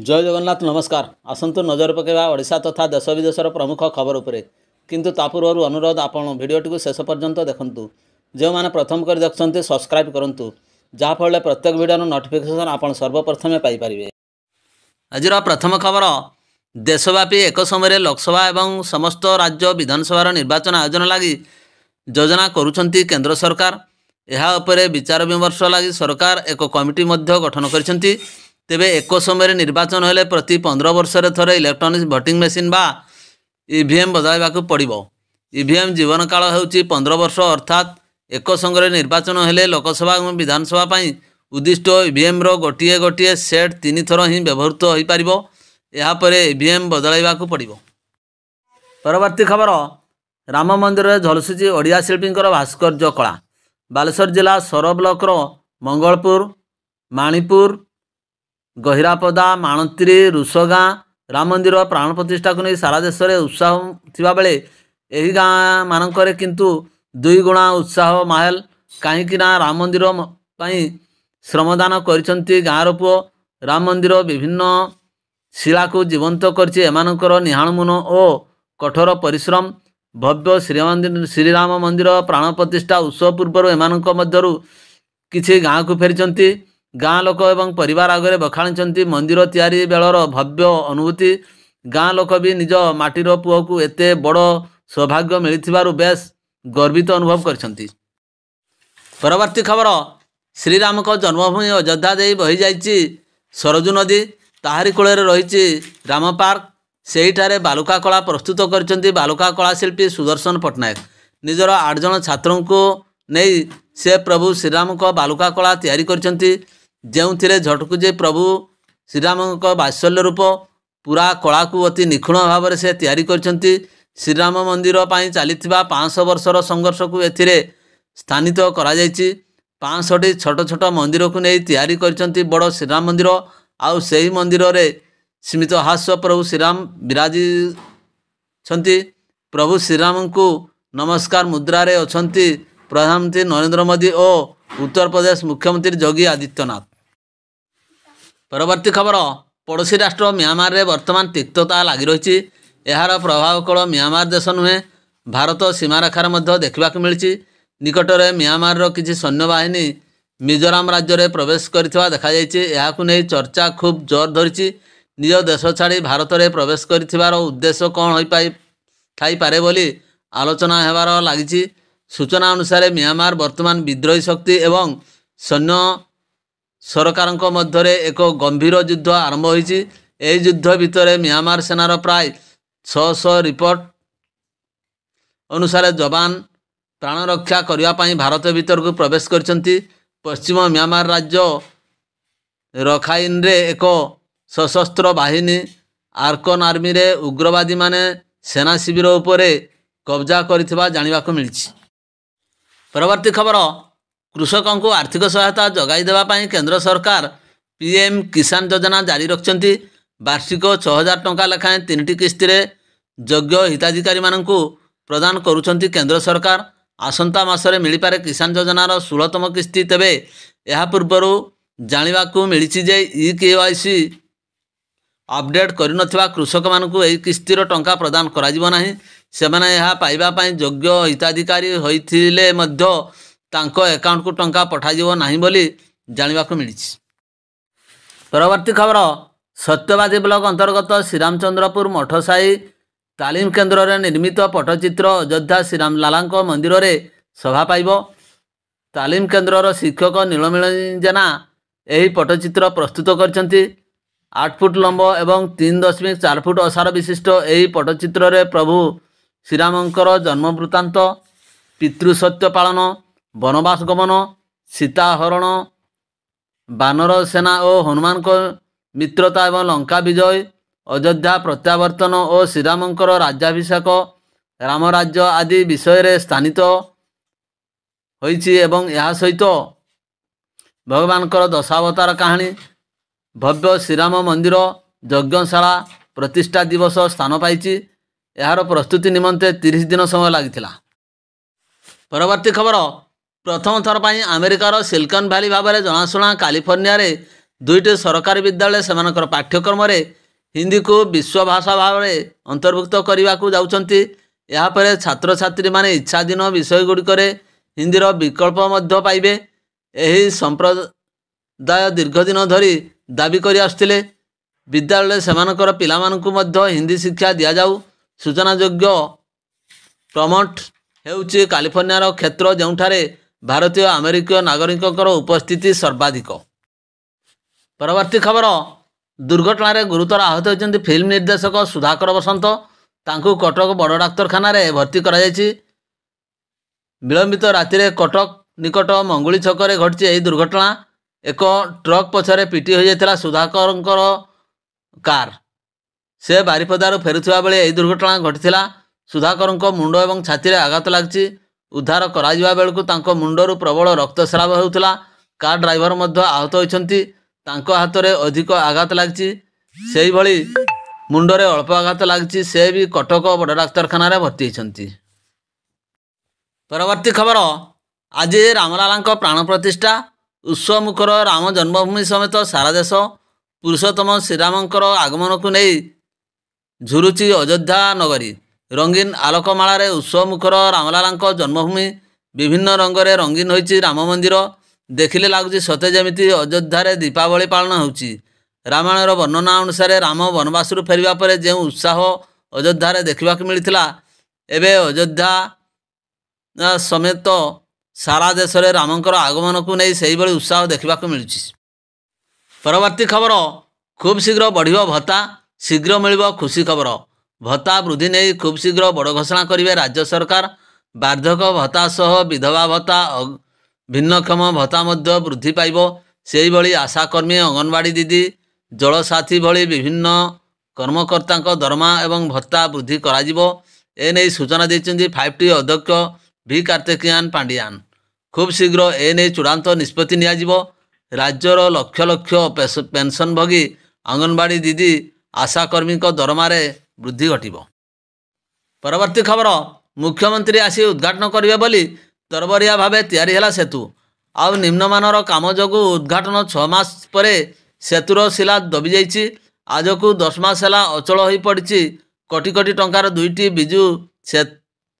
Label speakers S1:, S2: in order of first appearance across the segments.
S1: जय जगन्नाथ नमस्कार। आसतु नजर पकेबा ओडिशा तथा देश विदेशर प्रमुख खबर उपरे। किंतु तापूर्व अनुरोध आपण भिडियोटी शेष पर्यंत देखंतु। जो मैंने प्रथम कर देखते सब्सक्राइब करूँ जहाँफल प्रत्येक वीडियो नोटिफिकेशन आपण सर्वप्रथमे पाइपर। आज प्रथम खबर देशव्यापी एक समय लोकसभा एवं समस्त राज्य विधानसभा निर्वाचन आयोजन लगी योजना करुछंती केंद्र सरकार। यह उपरे विचार विमर्श लगी सरकार एक कमिटी गठन करछंती। तेबे एक समय निर्वाचन हेले प्रति 15 वर्ष थरे इलेक्ट्रोनिक्स भोटिंग मेसीन बा ईवीएम बदलाइबाकू पड़िबो। ईवीएम जीवन काल हेउची 15 वर्ष अर्थात एक संगे निर्वाचन हेले लोकसभा और विधानसभा पाई उद्दिष्ट ईवीएम रो गोटिए गोटिए सेट 3 थर ही व्यवहृत हो पारिबो। या परे ईवीएम बदलाइबाकू पड़िबो। परवर्ती खबर राम मंदिर रे झलसुची ओडिया शिल्पींकर भास्कर्य कला। बालेश्वर जिला सर ब्लॉक रो मंगलपुर माणीपुर गहिरापदा माणत्री रुषगाँ राम मंदिर प्राण प्रतिष्ठा को नहीं सारा देश में उत्साह थिबा बेले एही गाँ मानकरे किंतु 2 गुणा उत्साह माहल कहीं राम मंदिर पाई श्रमदान करिसंती गाँर पुओ। राम मंदिर विभिन्न शिला को जीवंत करछि एमानकर निहाणमुन ओ कठोर परिश्रम। भव्य श्रीराम मंदिर प्राण प्रतिष्ठा उत्सव पूर्व एमानक मध्यरु किछि गाँ को फेरिसंती। गाँ लोक एवं परिवार आगे बखाणी मंदिर तैयारी बेलर भव्य अनुभूति। गाँ लोक भी निज माटीर पुओ को एते बड़ सौभाग्य मिलिथिबारु बेस गर्वित अनुभव करछंती। परवर्ती खबर श्रीराम को जन्मभूमि अयोध्या दे बही जाइछि सरजू नदी। ताहारी कूल रही राम पार्क। सेहिठारे बालुका कला प्रस्तुत करछंती बालुका कला शिल्पी सुदर्शन पट्टनायक। निजर 8 जन छात्रों को नहीं से प्रभु श्रीराम को बालुका कला तैयारी करछंती। जोंथिरे झटकुजे प्रभु श्रीराम को बात्सल्य रूप पूरा कला को अति निखुण भाव से तैयारी करछंती। श्रीराम मंदिर पाई चलीथिबा 500 वर्षर संघर्ष को एथिरे स्थानित करा जायछि। 500टी छोट छोट मंदिर को नहीं तैयारी करछंती बड़ श्रीराम मंदिर। आउ सेही मंदिर रे सीमित हास्य प्रभु श्रीराम विराजी छंती। प्रभु श्रीराम को नमस्कार मुद्रा रे अछंती प्रधानमंत्री नरेंद्र मोदी और उत्तर प्रदेश मुख्यमंत्री योगी आदित्यनाथ। परवर्ती खबर पड़ोसी राष्ट्र म्यांमार रे वर्तमान तिक्तता लगी रही। यार प्रभाव केवल म्यांमार देश नुहे भारत सीमारेखार मध्य देखा मिली। निकटरे म्यांमार रो किछि सैन्य बाहिनी मिजोराम राज्य में प्रवेश करथिबा देखा जायछि। याकु नै चर्चा खूब जोर धरिछि। निज देश छाड़ी भारत में प्रवेश करथिबार उद्देश्य कौन होई थाई पारे बोली आलोचना हेबार लागिछि। सूचना अनुसार म्यांमार वर्तमान विद्रोही शक्ति एवं सैन्य सरकार मध्य एक गंभीर युद्ध आरंभ होइछि। एही युद्ध भितर म्यांमार सेनार प्राय 600 रिपोर्ट अनुसार जवान प्राण रक्षा करने भारत भीतर को प्रवेश करछंती। पश्चिम म्यांमार राज्य रखाइन रे एक सशस्त्र बाहिनी आर्कन आर्मी रे उग्रवादी माने सेना शिविर उपरे कब्जा करथिबा जानिबा को मिलिछि। परवर्ती खबर कृषकों को आर्थिक सहायता जगाई देवा पाई केंद्र सरकार पीएम किसान योजना जारी रखछंती। वार्षिक 6000 टंका लेखाएं 3टी किस्ती रे योग्य हिताधिकारी माननकु प्रदान करुछंती केंद्र सरकार। आसंता मासरे मिली पारे किसान योजनार 16तम किस्ती। तेबे यह पूर्व जानिबा को मिलिछि जे EKYC अपडेट करिनथिबा कृषक मानकु एही किस्तीर टंका प्रदान कराजिबो नाही। सेमाने यह पाइबा पाई योग्य हिताधिकारी होइथिले मध्य तांको अकाउंट को टंका पठाजिबो नाही बोली जानिबा को मिलिछि। परवर्ती खबर सत्यवादी ब्लॉक अंतर्गत श्रीरामचंद्रपुर मठसाई तालीम केन्द्र रे निर्मित पटचित्र अयोध्या श्रीराम लाला मंदिर रे सभा पाइबो। तालीम केन्द्र शिक्षक नीलमणि जेना एही पटचित्र प्रस्तुत करछंती। 8 फुट लंब एवं 3.4 फुट असार विशिष्ट एही पटचित्र रे प्रभु श्रीरामंकर जन्म वृत्तांत पितृसत्य पालन वनवास गमन सीता हरण बानर सेना और हनुमान को मित्रता एवं लंका विजय अयोध्या प्रत्यावर्तन और श्रीरामंकर राज्याभिषेक राम राज्य आदि विषय रे स्थानित होइछि एवं यह सहित भगवानकर दशावतार कहानी भव्य श्रीराम मंदिर यज्ञशाला प्रतिष्ठा दिवस स्थान पाइछि। ଏହାର ପ୍ରସ୍ତୁତି ନିମନ୍ତେ 30 ଦିନ ସମୟ ଲାଗିଥିଲା। ପରବର୍ତ୍ତୀ ଖବର, ପ୍ରଥମ ଥର ପାଇଁ ଆମେରିକାର ସିଲିକନ୍ ଭ୍ୟାଲି ଭାବରେ ଜଣାଶୁଣା କାଲିଫର୍ଣ୍ଣିଆରେ 2ଟି ସରକାରୀ ବିଦ୍ୟାଳୟ ସେମାନଙ୍କର ପାଠ୍ୟକ୍ରମରେ ହିନ୍ଦୀକୁ ବିଶ୍ୱଭାଷା ଭାବରେ ଅନ୍ତର୍ଭୁକ୍ତ କରିବାକୁ ଯାଉଛନ୍ତି। ଏହାପରେ ଛାତ୍ରଛାତ୍ରୀମାନେ ଇଚ୍ଛାଧୀନ ବିଷୟଗୁଡ଼ିକରେ ହିନ୍ଦୀର ବିକଳ୍ପ ମଧ୍ୟ ପାଇବେ। ଏହି ସମ୍ପ୍ରଦାୟ ଦୀର୍ଘଦିନ ଧରି ଦାବି କରି ଆସୁଥିଲେ ବିଦ୍ୟାଳୟରେ ସେମାନଙ୍କର ପିଲାମାନଙ୍କୁ ମଧ୍ୟ ହିନ୍ଦୀ ଶିକ୍ଷା ଦିଆଯାଉ। ସୂଚନାଯୋଗ୍ୟ, ପ୍ରମଣ୍ଟ ହେଉଛି କାଲିଫର୍ଣ୍ଣିଆର କ୍ଷେତ୍ର ଯେଉଁଠାରେ ଭାରତୀୟ ଆମେରିକୀୟ ନାଗରିକଙ୍କର ଉପସ୍ଥିତି ସର୍ବାଧିକ। ପରବର୍ତ୍ତୀ ଖବର, ଦୁର୍ଘଟଣାରେ ଗୁରୁତର ଆହତ ହୋଇଛନ୍ତି ଫିଲ୍ମ ନିର୍ଦ୍ଦେଶକ ସୁଧାକର ବସନ୍ତ। ତାଙ୍କୁ କଟକ ବଡ଼ ଡାକ୍ତରଖାନାରେ ଭର୍ତ୍ତି କରାଯାଇଛି। ବିଳମ୍ବିତ ରାତିରେ କଟକ ନିକଟ ମଙ୍ଗୁଳି ଛକରେ ଘଟିଛି ଏହି ଦୁର୍ଘଟଣା। ଏକ ଟ୍ରକ୍ ପଛରେ ପିଟି ହୋଇଯାଇଥିଲା ସୁଧାକରଙ୍କର କାର୍। ସେ ବାରିପଦାରୁ ଫେରୁଥିବା ବେଳେ ଏହି ଦୁର୍ଘଟଣା ଘଟିଥିଲା। ସୁଧାକରଙ୍କ ମୁଣ୍ଡ ଏବଂ ଛାତିରେ ଆଘାତ ଲାଗିଛି। ଉଦ୍ଧାର କରାଯିବା ବେଳକୁ ତାଙ୍କ ମୁଣ୍ଡରୁ ପ୍ରବଳ ରକ୍ତସ୍ରାବ ହେଉଥିଲା। କାର୍ ଡ୍ରାଇଭର ମଧ୍ୟ ଆହତ ହୋଇଛନ୍ତି। ତାଙ୍କ ହାତରେ ଅଧିକ ଆଘାତ ଲାଗିଛି। ସେହିଭଳି ମୁଣ୍ଡରେ ଅଳ୍ପ ଆଘାତ ଲାଗିଛି। ସେ ବି କଟକ ବଡ଼ ଡାକ୍ତରଖାନାରେ ଭର୍ତ୍ତି ହୋଇଛନ୍ତି। ପରବର୍ତ୍ତୀ ଖବର, ଆଜି ରାମଲାଲାଙ୍କ ପ୍ରାଣ ପ୍ରତିଷ୍ଠା। ଉତ୍ସବମୁଖର ରାମ ଜନ୍ମଭୂମି ସମେତ ସାରା ଦେଶ ପୁରୁଷୋତ୍ତମ ଶ୍ରୀରାମଙ୍କର ଆଗମନକୁ ନେଇ ଝୁରୁଛି ଅଯୋଧ୍ୟା ନଗରୀ। ରଙ୍ଗୀନ ଆଲୋକମାଳାରେ ଉତ୍ସବମୁଖର ରାମଲାଲାଙ୍କ ଜନ୍ମଭୂମି ବିଭିନ୍ନ ରଙ୍ଗରେ ରଙ୍ଗୀନ ହୋଇଛି। ରାମ ମନ୍ଦିର ଦେଖିଲେ ଲାଗୁଛି ସତେ ଯେମିତି ଅଯୋଧ୍ୟାରେ ଦୀପାବଳି ପାଳନ ହେଉଛି। ରାମାୟଣର ବର୍ଣ୍ଣନା ଅନୁସାରେ ରାମ ବନବାସରୁ ଫେରିବା ପରେ ଯେଉଁ ଉତ୍ସାହ ଅଯୋଧ୍ୟାରେ ଦେଖିବାକୁ ମିଳିଥିଲା, ଏବେ ଅଯୋଧ୍ୟା ସମେତ ସାରା ଦେଶରେ ରାମଙ୍କର ଆଗମନକୁ ନେଇ ସେହିଭଳି ଉତ୍ସାହ ଦେଖିବାକୁ ମିଳୁଛି। ପରବର୍ତ୍ତୀ ଖବର, ଖୁବ୍ ଶୀଘ୍ର ବଢ଼ିବ ଭତ୍ତା, ଶୀଘ୍ର ମିଳିବ ଖୁସି ଖବର। ଭତ୍ତା ବୃଦ୍ଧି ନେଇ ଖୁବ୍ ଶୀଘ୍ର ବଡ଼ ଘୋଷଣା କରିବେ ରାଜ୍ୟ ସରକାର। ବାର୍ଦ୍ଧକ୍ୟ ଭତ୍ତା ସହ ବିଧବା ଭତ୍ତା, ଭିନ୍ନକ୍ଷମ ଭତ୍ତା ମଧ୍ୟ ବୃଦ୍ଧି ପାଇବ। ସେହିଭଳି ଆଶାକର୍ମୀ, ଅଙ୍ଗନବାଡ଼ି ଦିଦି, ଜଳସାଥୀ ଭଳି ବିଭିନ୍ନ କର୍ମକର୍ତ୍ତାଙ୍କ ଦରମା ଏବଂ ଭତ୍ତା ବୃଦ୍ଧି କରାଯିବ। ଏନେଇ ସୂଚନା ଦେଇଛନ୍ତି 5T ଅଧ୍ୟକ୍ଷ ଭି କାର୍ତ୍ତିକେୟାନ ପାଣ୍ଡିଆନ। ଖୁବ୍ ଶୀଘ୍ର ଏନେଇ ଚୂଡ଼ାନ୍ତ ନିଷ୍ପତ୍ତି ନିଆଯିବ। ରାଜ୍ୟର ଲକ୍ଷ ଲକ୍ଷ ପେନ୍ସନଭୋଗୀ ଅଙ୍ଗନବାଡ଼ି ଦିଦି, ଆଶାକର୍ମୀଙ୍କ ଦରମାରେ ବୃଦ୍ଧି ଘଟିବ। ପରବର୍ତ୍ତୀ ଖବର, ମୁଖ୍ୟମନ୍ତ୍ରୀ ଆସି ଉଦ୍ଘାଟନ କରିବେ ବୋଲି ତରବରିଆ ଭାବେ ତିଆରି ହେଲା ସେତୁ। ଆଉ ନିମ୍ନମାନର କାମ ଯୋଗୁଁ ଉଦ୍ଘାଟନ 6 ମାସ ପରେ ସେତୁର ଶିଲା ଦବିଯାଇଛି। ଆଜକୁ 10 ମାସ ହେଲା ଅଚଳ ହୋଇପଡ଼ିଛି କୋଟି କୋଟି ଟଙ୍କାର 2ଟି ବିଜୁ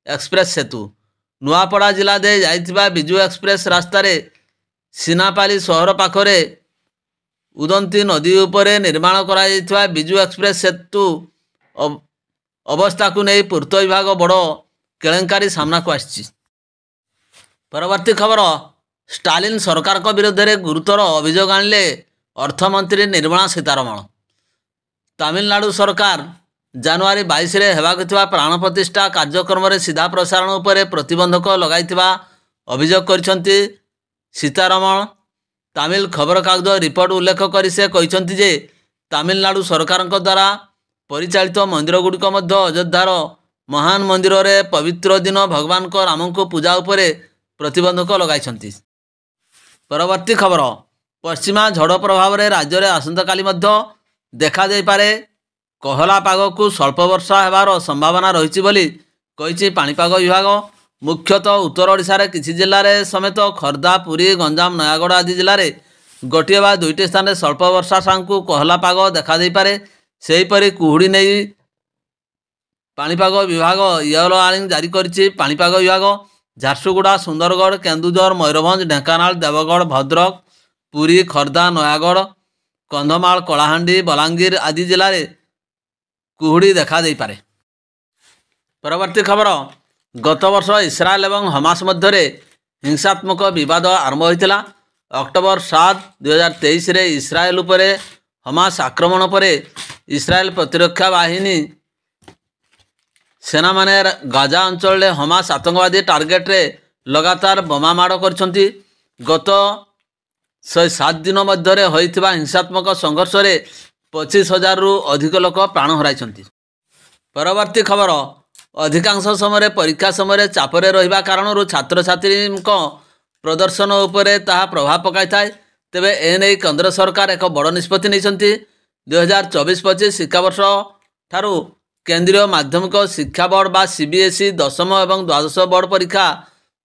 S1: ଏକ୍ସପ୍ରେସ୍ ସେତୁ। ନୂଆପଡ଼ା ଜିଲ୍ଲା ଦେଇ ଯାଇଥିବା ବିଜୁ ଏକ୍ସପ୍ରେସ୍ ରାସ୍ତାରେ ସିନାପାଲି ସହର ପାଖରେ ଉଦନ୍ତୀ ନଦୀ ଉପରେ ନିର୍ମାଣ କରାଯାଇଥିବା ବିଜୁ ଏକ୍ସପ୍ରେସ୍ ସେତୁ ଅବସ୍ଥାକୁ ନେଇ ପୂର୍ତ୍ତ ବିଭାଗ ବଡ଼ କେଳେଙ୍କାରୀ ସାମ୍ନାକୁ ଆସିଛି। ପରବର୍ତ୍ତୀ ଖବର, ଷ୍ଟାଲିନ ସରକାରଙ୍କ ବିରୋଧରେ ଗୁରୁତର ଅଭିଯୋଗ ଆଣିଲେ ଅର୍ଥମନ୍ତ୍ରୀ ନିର୍ମଳା ସୀତାରମଣ। ତାମିଲନାଡୁ ସରକାର ଜାନୁଆରୀ 22ରେ ହେବାକୁ ଥିବା ପ୍ରାଣ ପ୍ରତିଷ୍ଠା କାର୍ଯ୍ୟକ୍ରମରେ ସିଧା ପ୍ରସାରଣ ଉପରେ ପ୍ରତିବନ୍ଧକ ଲଗାଇଥିବା ଅଭିଯୋଗ କରିଛନ୍ତି ସୀତାରମଣ। ତାମିଲ ଖବରକାଗଜ ରିପୋର୍ଟ ଉଲ୍ଲେଖ କରି ସେ କହିଛନ୍ତି ଯେ ତାମିଲନାଡୁ ସରକାରଙ୍କ ଦ୍ୱାରା ପରିଚାଳିତ ମନ୍ଦିରଗୁଡ଼ିକ ମଧ୍ୟ ଅଯୋଧ୍ୟାର ମହାନ ମନ୍ଦିରରେ ପବିତ୍ର ଦିନ ଭଗବାନଙ୍କ ରାମଙ୍କୁ ପୂଜା ଉପରେ ପ୍ରତିବନ୍ଧକ ଲଗାଇଛନ୍ତି। ପରବର୍ତ୍ତୀ ଖବର, ପଶ୍ଚିମା ଝଡ଼ ପ୍ରଭାବରେ ରାଜ୍ୟରେ ଆସନ୍ତାକାଲି ମଧ୍ୟ ଦେଖାଯାଇପାରେ କୋହଲା ପାଗକୁ ସ୍ୱଳ୍ପ ବର୍ଷା ହେବାର ସମ୍ଭାବନା ରହିଛି ବୋଲି କହିଛି ପାଣିପାଗ ବିଭାଗ। ମୁଖ୍ୟତଃ ଉତ୍ତର ଓଡ଼ିଶାରେ କିଛି ଜିଲ୍ଲାରେ ସମେତ ଖୋର୍ଦ୍ଧା, ପୁରୀ, ଗଞ୍ଜାମ, ନୟାଗଡ଼ ଆଦି ଜିଲ୍ଲାରେ ଗୋଟିଏ ବା 2ଟି ସ୍ଥାନରେ ସ୍ୱଳ୍ପ ବର୍ଷା ସାଙ୍ଗକୁ କୋହଲା ପାଗ ଦେଖାଦେଇପାରେ। ସେହିପରି କୁହୁଡ଼ି ନେଇ ପାଣିପାଗ ବିଭାଗ ୟେଲୋ ୱାର୍ଣ୍ଣିଂ ଜାରି କରିଛି। ପାଣିପାଗ ବିଭାଗ ଝାରସୁଗୁଡ଼ା, ସୁନ୍ଦରଗଡ଼, କେନ୍ଦୁଝର, ମୟୂରଭଞ୍ଜ, ଢେଙ୍କାନାଳ, ଦେବଗଡ଼, ଭଦ୍ରକ, ପୁରୀ, ଖୋର୍ଦ୍ଧା, ନୟାଗଡ଼, କନ୍ଧମାଳ, କଳାହାଣ୍ଡି, ବଲାଙ୍ଗୀର ଆଦି ଜିଲ୍ଲାରେ କୁହୁଡ଼ି ଦେଖାଦେଇପାରେ। ପରବର୍ତ୍ତୀ ଖବର, ଗତ ବର୍ଷ ଇସ୍ରାଏଲ ଏବଂ ହମାସ ମଧ୍ୟରେ ହିଂସାତ୍ମକ ବିବାଦ ଆରମ୍ଭ ହୋଇଥିଲା। ଅକ୍ଟୋବର 7, 2023ରେ ଇସ୍ରାଏଲ ଉପରେ ହମାସ ଆକ୍ରମଣ ପରେ ଇସ୍ରାଏଲ ପ୍ରତିରକ୍ଷା ବାହିନୀ ସେନାମାନେ ଗାଜା ଅଞ୍ଚଳରେ ହମାସ ଆତଙ୍କବାଦୀ ଟାର୍ଗେଟରେ ଲଗାତାର ବୋମାମାଡ଼ କରିଛନ୍ତି। ଗତ 107 ଦିନ ମଧ୍ୟରେ ହୋଇଥିବା ହିଂସାତ୍ମକ ସଂଘର୍ଷରେ 25,000ରୁ ଅଧିକ ଲୋକ ପ୍ରାଣ ହରାଇଛନ୍ତି। ପରବର୍ତ୍ତୀ ଖବର, ଅଧିକାଂଶ ସମୟରେ ପରୀକ୍ଷା ସମୟରେ ଚାପରେ ରହିବା କାରଣରୁ ଛାତ୍ରଛାତ୍ରୀଙ୍କ ପ୍ରଦର୍ଶନ ଉପରେ ତାହା ପ୍ରଭାବ ପକାଇଥାଏ। ତେବେ ଏନେଇ କେନ୍ଦ୍ର ସରକାର ଏକ ବଡ଼ ନିଷ୍ପତ୍ତି ନେଇଛନ୍ତି। 2024-25 ଶିକ୍ଷାବର୍ଷ ଠାରୁ केंद्रीय माध्यमिक शिक्षा बोर्ड बा सीबीएसई दशम एवं द्वादश बोर्ड परीक्षा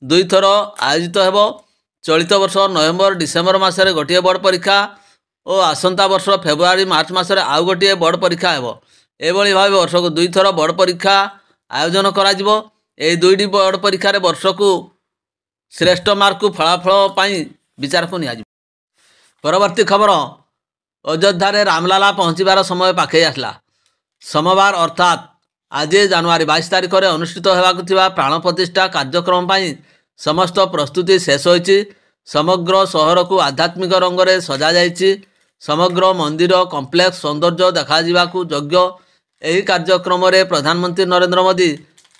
S1: 2 थर आयोजित हेबो। चलित वर्ष नवेम्बर डिसेम्बर मासरे गोटे बोर्ड परीक्षा और आसंता वर्ष फेब्रुआरी मार्च मासरे आउ गोटे बोर्ड परीक्षा हेबो। एभली भाव वर्ष को 2 थर बोर्ड परीक्षा आयोजन करा जिवो। ए दुईटी बोर्ड परीक्षा रे वर्ष को श्रेष्ठ मार्क को फलाफल पाई विचार को निया जिवो। परवर्ती खबर अयोध्या रे रामलाला पहुँचबार समय पाखे आसला। सोमवार अर्थात आज जनवरी 22 तारिख में अनुष्ठित होगा प्राण प्रतिष्ठा कार्यक्रम पर समस्त प्रस्तुति शेष होइछि। समग्र सहर को आध्यात्मिक रंग में सजा जाइछि। समग्र मंदिर कम्प्लेक्स सौंदर्य देखा योग्य। यही कार्यक्रम में प्रधानमंत्री नरेंद्र मोदी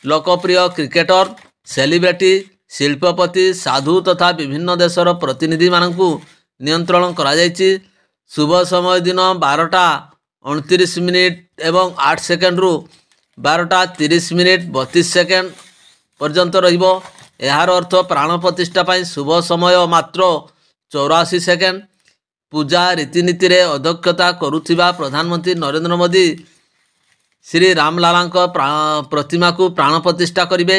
S1: लोकप्रिय क्रिकेटर सेलिब्रिटी शिल्पपति साधु तथा विभिन्न देशर प्रतिनिधि मानकु नियंत्रण करा जाइछि। शुभ समय दिन 12:29 एवं 8 सेकेंड रु 12:30 32 सेकेंड पर्यंत रहिबो। यार अर्थ प्राण प्रतिष्ठा पाई शुभ समय मात्र 84 सेकेंड। पूजा रीतिनीति रे अध्यक्षता करुथिबा प्रधानमंत्री नरेंद्र मोदी श्री रामलाला प्रतिमा को प्राण प्रतिष्ठा करिवे।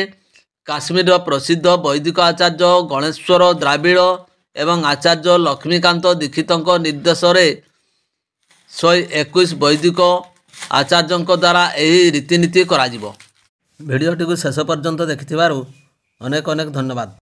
S1: काश्मीर प्रसिद्ध वैदिक आचार्य गणेश्वर द्राविड़ एवं आचार्य लक्ष्मीकांत दीक्षितଙ୍କ निर्देशरे 121 वैदिक आचार्यों द्वारा यही रीतिनीति करा जिवो। भिडियोटी को शेष पर्यंत देखिथिबारु अनेक अनेक धन्यवाद।